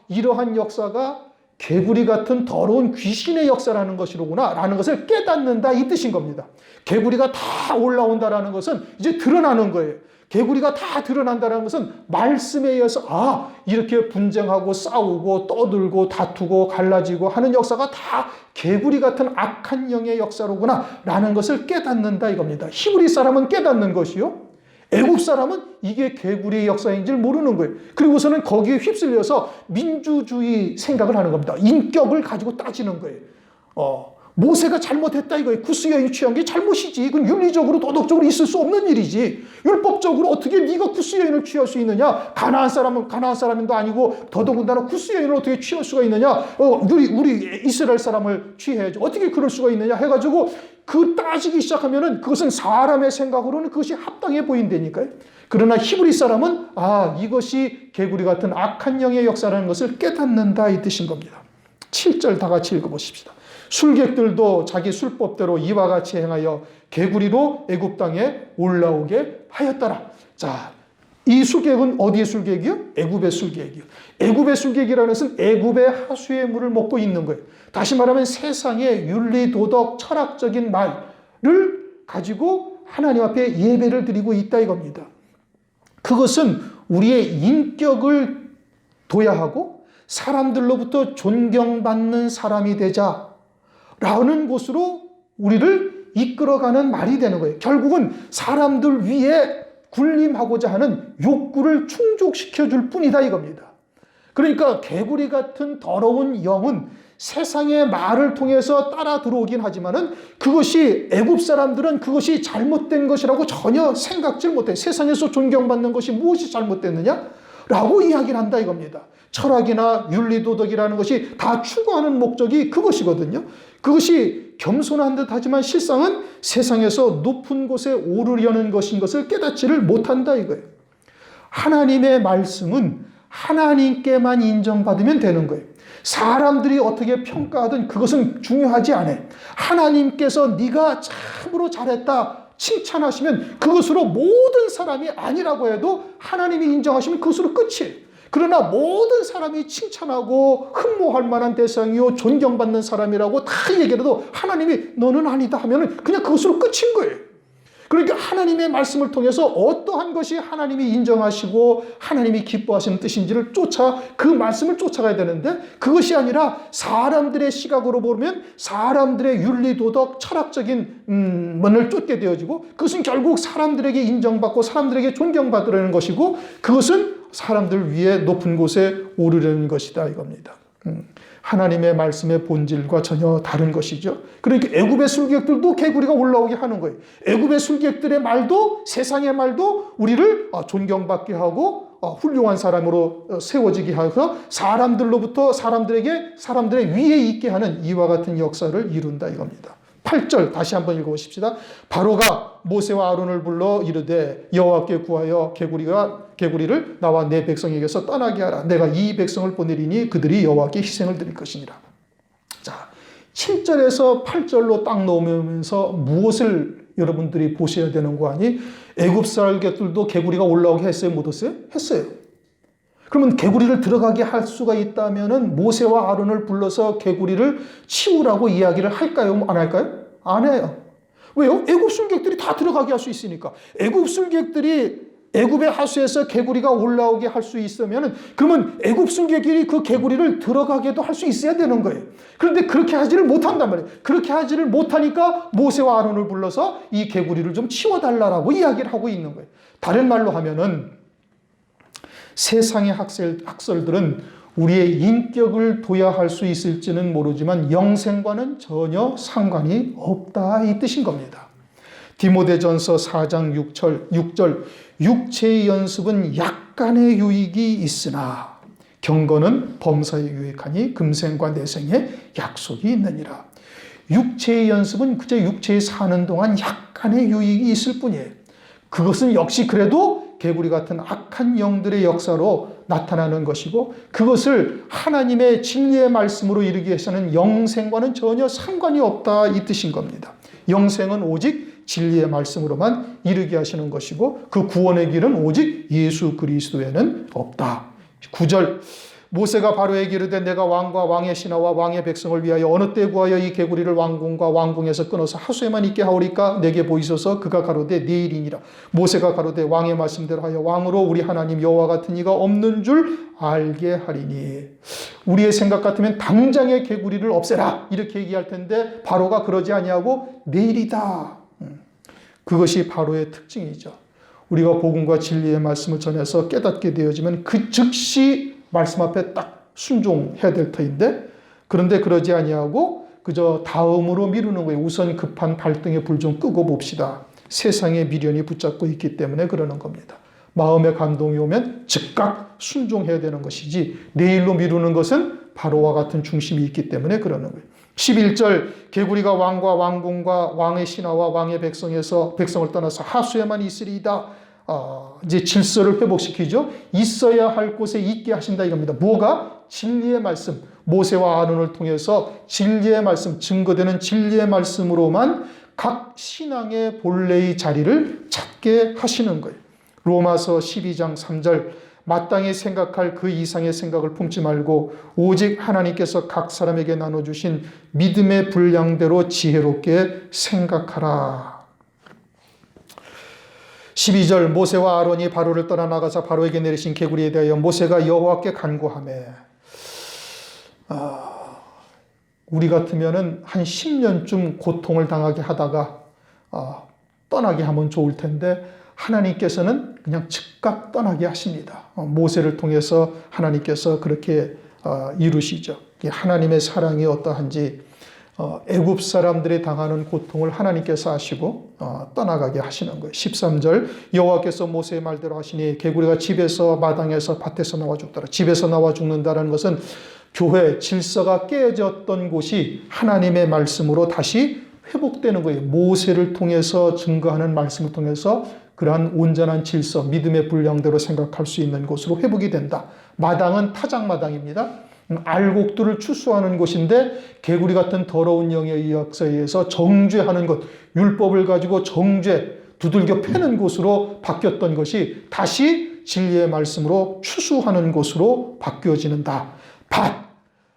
S1: 이러한 역사가 개구리 같은 더러운 귀신의 역사라는 것이로구나 라는 것을 깨닫는다 이 뜻인 겁니다. 개구리가 다 올라온다라는 것은 이제 드러나는 거예요. 개구리가 다 드러난다는 것은 말씀에 의해서 이렇게 분쟁하고 싸우고 떠들고 다투고 갈라지고 하는 역사가 다 개구리 같은 악한 영의 역사로구나 라는 것을 깨닫는다 이겁니다. 히브리 사람은 깨닫는 것이요. 애굽 사람은 이게 개구리의 역사인 줄 모르는 거예요. 그리고서는 거기에 휩쓸려서 민주주의 생각을 하는 겁니다. 인격을 가지고 따지는 거예요. 모세가 잘못했다 이거예요. 구스 여인이 취한 게 잘못이지. 그건 윤리적으로 도덕적으로 있을 수 없는 일이지. 율법적으로 어떻게 네가 구스 여인을 취할 수 있느냐? 가나안 사람은 가나안 사람도 아니고 더더군다나 구스 여인을 어떻게 취할 수가 있느냐? 우리 이스라엘 사람을 취해야지. 어떻게 그럴 수가 있느냐? 해가지고 그 따지기 시작하면은 그것은 사람의 생각으로는 그것이 합당해 보인다니까요. 그러나 히브리 사람은 이것이 개구리 같은 악한 영의 역사라는 것을 깨닫는다 이 뜻인 겁니다. 7절 다 같이 읽어보십시다. 술객들도 자기 술법대로 이와 같이 행하여 개구리로 애굽 땅에 올라오게 하였더라. 자, 이 술객은 어디의 술객이요? 애굽의 술객이요. 애굽의 술객이라는 것은 애굽의 하수의 물을 먹고 있는 거예요. 다시 말하면 세상의 윤리, 도덕, 철학적인 말을 가지고 하나님 앞에 예배를 드리고 있다 이겁니다. 그것은 우리의 인격을 도야하고 사람들로부터 존경받는 사람이 되자 라는 곳으로 우리를 이끌어가는 말이 되는 거예요. 결국은 사람들 위에 군림하고자 하는 욕구를 충족시켜 줄 뿐이다 이겁니다. 그러니까 개구리 같은 더러운 영은 세상의 말을 통해서 따라 들어오긴 하지만은 그것이 애굽 사람들은 그것이 잘못된 것이라고 전혀 생각질 못해요. 세상에서 존경받는 것이 무엇이 잘못됐느냐? 라고 이야기를 한다 이겁니다. 철학이나 윤리도덕이라는 것이 다 추구하는 목적이 그것이거든요. 그것이 겸손한 듯 하지만 실상은 세상에서 높은 곳에 오르려는 것인 것을 깨닫지를 못한다 이거예요. 하나님의 말씀은 하나님께만 인정받으면 되는 거예요. 사람들이 어떻게 평가하든 그것은 중요하지 않아요. 하나님께서 네가 참으로 잘했다 칭찬하시면 그것으로 모든 사람이 아니라고 해도 하나님이 인정하시면 그것으로 끝이에요. 그러나 모든 사람이 칭찬하고 흠모할 만한 대상이요 존경받는 사람이라고 다 얘기해도 하나님이 너는 아니다 하면 그냥 그것으로 끝인 거예요. 그러니까 하나님의 말씀을 통해서 어떠한 것이 하나님이 인정하시고 하나님이 기뻐하시는 뜻인지를 그 말씀을 쫓아가야 되는데 그것이 아니라 사람들의 시각으로 보면 사람들의 윤리도덕 철학적인 면을 쫓게 되어지고 그것은 결국 사람들에게 인정받고 사람들에게 존경받으려는 것이고 그것은 사람들 위에 높은 곳에 오르려는 것이다 이겁니다. 하나님의 말씀의 본질과 전혀 다른 것이죠. 그러니까 애굽의 술객들도 개구리가 올라오게 하는 거예요. 애굽의 술객들의 말도 세상의 말도 우리를 존경받게 하고 훌륭한 사람으로 세워지게 하고 사람들로부터 사람들의 위에 있게 하는 이와 같은 역사를 이룬다 이겁니다. 8절 다시 한번 읽어보십시다. 바로가 모세와 아론을 불러 이르되 여호와께 구하여 개구리를 나와 내 백성에게서 떠나게 하라. 내가 이 백성을 보내리니 그들이 여호와께 희생을 드릴 것이니라. 자, 7절에서 8절로 딱 놓으면서 무엇을 여러분들이 보셔야 되는 거 아니? 애굽 살객들도 개구리가 올라오게 했어요? 못 했어요? 했어요. 그러면 개구리를 들어가게 할 수가 있다면은 모세와 아론을 불러서 개구리를 치우라고 이야기를 할까요? 안 할까요? 안 해요. 왜요? 애굽 술객들이 다 들어가게 할 수 있으니까. 애굽 술객들이 애굽의 하수에서 개구리가 올라오게 할 수 있으면은 그러면 애굽 술객들이 그 개구리를 들어가게도 할 수 있어야 되는 거예요. 그런데 그렇게 하지를 못한단 말이에요. 그렇게 하지를 못하니까 모세와 아론을 불러서 이 개구리를 좀 치워달라고 이야기를 하고 있는 거예요. 다른 말로 하면은 세상의 학설들은 우리의 인격을 도야할 수 있을지는 모르지만 영생과는 전혀 상관이 없다 이 뜻인 겁니다. 디모데전서 4장 6절 육체의 연습은 약간의 유익이 있으나 경건은 범사에 유익하니 금생과 내생에 약속이 있느니라. 육체의 연습은 그저 육체에 사는 동안 약간의 유익이 있을 뿐이에요. 그것은 역시 그래도 개구리 같은 악한 영들의 역사로 나타나는 것이고 그것을 하나님의 진리의 말씀으로 이루기 위해서는 영생과는 전혀 상관이 없다 이 뜻인 겁니다. 영생은 오직 진리의 말씀으로만 이루게 하시는 것이고 그 구원의 길은 오직 예수 그리스도에는 없다. 9절 모세가 바로에게 이르되 내가 왕과 왕의 신하와 왕의 백성을 위하여 어느 때 구하여 이 개구리를 왕궁과 왕궁에서 끊어서 하수에만 있게 하오리까 내게 보이소서. 그가 가로되 내일이니라. 모세가 가로되 왕의 말씀대로 하여 왕으로 우리 하나님 여호와 같은 이가 없는 줄 알게 하리니. 우리의 생각 같으면 당장에 개구리를 없애라 이렇게 얘기할 텐데 바로가 그러지 아니하고 내일이다. 그것이 바로의 특징이죠. 우리가 복음과 진리의 말씀을 전해서 깨닫게 되어지면 그 즉시 말씀 앞에 딱 순종해야 될 터인데, 그런데 그러지 아니하고 그저 다음으로 미루는 거예요. 우선 급한 발등에 불 좀 끄고 봅시다. 세상의 미련이 붙잡고 있기 때문에 그러는 겁니다. 마음의 감동이 오면 즉각 순종해야 되는 것이지, 내일로 미루는 것은 바로와 같은 중심이 있기 때문에 그러는 거예요. 11절, 개구리가 왕과 왕궁과 왕의 신하와 왕의 백성을 떠나서 하수에만 있으리이다. 이제 질서를 회복시키죠. 있어야 할 곳에 있게 하신다 이겁니다. 뭐가? 진리의 말씀. 모세와 아론을 통해서 진리의 말씀, 증거되는 진리의 말씀으로만 각 신앙의 본래의 자리를 찾게 하시는 거예요. 로마서 12장 3절, 마땅히 생각할 그 이상의 생각을 품지 말고 오직 하나님께서 각 사람에게 나눠주신 믿음의 분량대로 지혜롭게 생각하라. 12절, 모세와 아론이 바로를 떠나 나가서 바로에게 내리신 개구리에 대하여 모세가 여호와께 간구하매. 우리 같으면은 한 10년쯤 고통을 당하게 하다가 떠나게 하면 좋을 텐데, 하나님께서는 그냥 즉각 떠나게 하십니다. 모세를 통해서 하나님께서 그렇게 이루시죠. 하나님의 사랑이 어떠한지, 애굽 사람들이 당하는 고통을 하나님께서 아시고 떠나가게 하시는 거예요. 13절, 여호와께서 모세의 말대로 하시니 개구리가 집에서 마당에서 밭에서 나와 죽더라. 집에서 나와 죽는다는 것은 교회 질서가 깨졌던 곳이 하나님의 말씀으로 다시 회복되는 거예요. 모세를 통해서 증거하는 말씀을 통해서 그러한 온전한 질서, 믿음의 분량대로 생각할 수 있는 곳으로 회복이 된다. 마당은 타작마당입니다. 알곡들을 추수하는 곳인데, 개구리 같은 더러운 영의 역사에 의해서 정죄하는 것, 율법을 가지고 두들겨 패는 곳으로 바뀌었던 것이 다시 진리의 말씀으로 추수하는 곳으로 바뀌어지는다. 밭,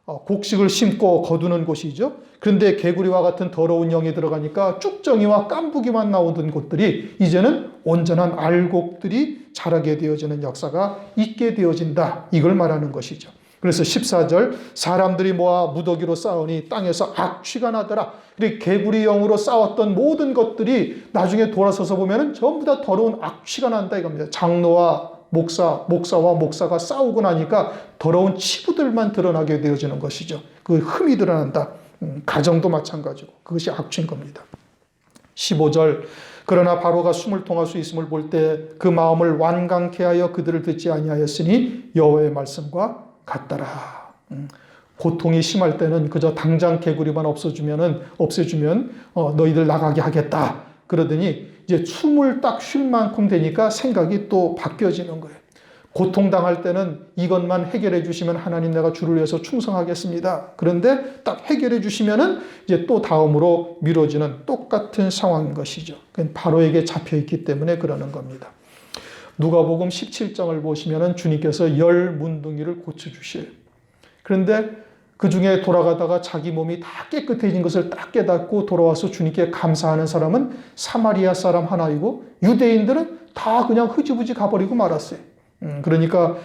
S1: 곡식을 심고 거두는 곳이죠. 그런데 개구리와 같은 더러운 영이 들어가니까 쭉정이와 깐부기만 나오던 곳들이 이제는 온전한 알곡들이 자라게 되어지는 역사가 있게 되어진다. 이걸 말하는 것이죠. 그래서 14절, 사람들이 모아 무더기로 싸우니 땅에서 악취가 나더라. 그리고 개구리 영으로 싸웠던 모든 것들이 나중에 돌아서서 보면 전부 다 더러운 악취가 난다 이겁니다. 장로와 목사와 목사가 싸우고 나니까 더러운 치부들만 드러나게 되어지는 것이죠. 그 흠이 드러난다. 가정도 마찬가지고 그것이 악취인 겁니다. 15절, 그러나 바로가 숨을 통할 수 있음을 볼 때 그 마음을 완강케 하여 그들을 듣지 아니하였으니 여호와의 말씀과 같더라. 고통이 심할 때는 그저 당장 개구리만 없애주면 너희들 나가게 하겠다. 그러더니 이제 숨을 딱 쉴 만큼 되니까 생각이 또 바뀌어지는 거예요. 고통당할 때는 이것만 해결해 주시면 하나님 내가 주를 위해서 충성하겠습니다. 그런데 딱 해결해 주시면은 이제 또 다음으로 미뤄지는 똑같은 상황인 것이죠. 바로에게 잡혀 있기 때문에 그러는 겁니다. 누가복음 17장을 보시면은 주님께서 10 문둥이를 고쳐주셔요. 그런데 그 중에 돌아가다가 자기 몸이 다 깨끗해진 것을 딱 깨닫고 돌아와서 주님께 감사하는 사람은 사마리아 사람 하나이고, 유대인들은 다 그냥 흐지부지 가버리고 말았어요. 그러니까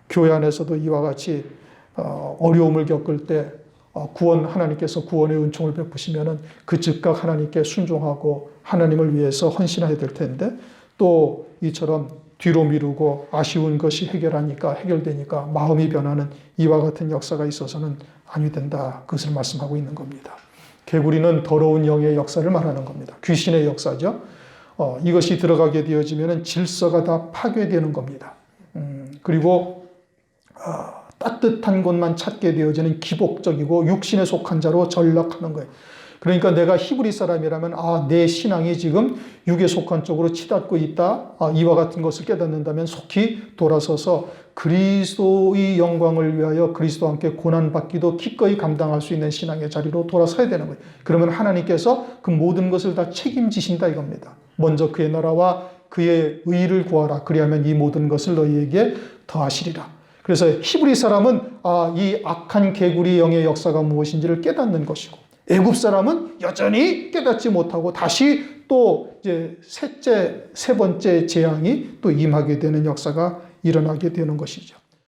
S1: 교회 안에서도 이와 같이 어려움을 겪을 때 하나님께서 구원의 은총을 베푸시면은 그 즉각 하나님께 순종하고 하나님을 위해서 헌신해야 될 텐데, 또 이처럼 뒤로 미루고 아쉬운 것이 해결되니까 마음이 변하는 이와 같은 역사가 있어서는 아니 된다. 그것을 말씀하고 있는 겁니다. 개구리는 더러운 영의 역사를 말하는 겁니다. 귀신의 역사죠. 이것이 들어가게 되어지면 질서가 다 파괴되는 겁니다. 그리고 따뜻한 곳만 찾게 되어지는 기복적이고 육신에 속한 자로 전락하는 거예요. 그러니까 내가 히브리 사람이라면 내 신앙이 지금 육에 속한 쪽으로 치닫고 있다. 이와 같은 것을 깨닫는다면 속히 돌아서서 그리스도의 영광을 위하여 그리스도와 함께 고난받기도 기꺼이 감당할 수 있는 신앙의 자리로 돌아서야 되는 거예요. 그러면 하나님께서 그 모든 것을 다 책임지신다 이겁니다. 먼저 그의 나라와 그의 의를 구하라. 그리하면 이 모든 것을 너희에게 더하시리라. 그래서 히브리 사람은 이 악한 개구리 영의 역사가 무엇인지를 깨닫는 것이고, 애굽 사람은 여전히 깨닫지 못하고 다시 또 이제 세 번째 재앙이 또 임하게 되는 역사가 일어나게 되는 것이죠.